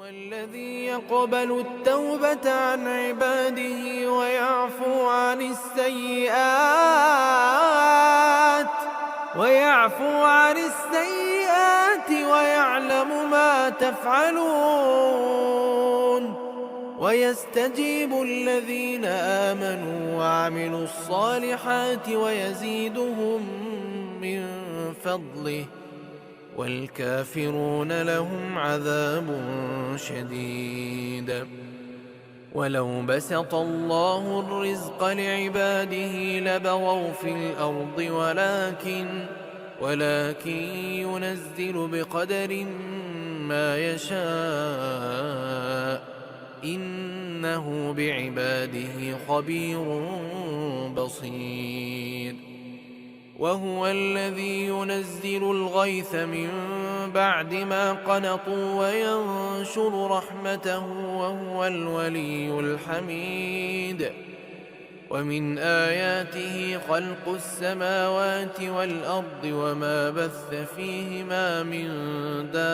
الذي يقبل التوبة عن عباده ويعفو عن السيئات ويعلم ما تفعلون ويستجيب الذين آمنوا وعملوا الصالحات ويزيدهم من فضله والكافرون لهم عذاب شديد. ولو بسط الله الرزق لعباده لبغوا في الأرض ولكن ينزل بقدر ما يشاء إنه بعباده خبير بصير. وهو الذي ينزل الغيث من بعد ما قنطوا وينشر رحمته وهو الولي الحميد. ومن آياته خلق السماوات والأرض وما بث فيهما من دابة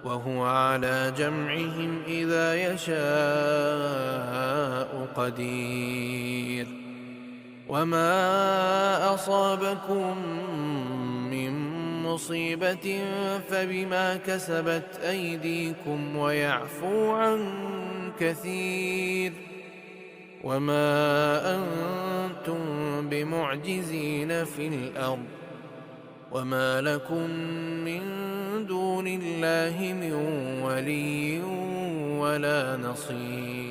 وهو على جمعهم إذا يشاء قدير. وما أصابكم من مصيبة فبما كسبت أيديكم ويعفو عن كثير. وما أنتم بمعجزين في الأرض وما لكم من دون الله من ولي ولا نصير.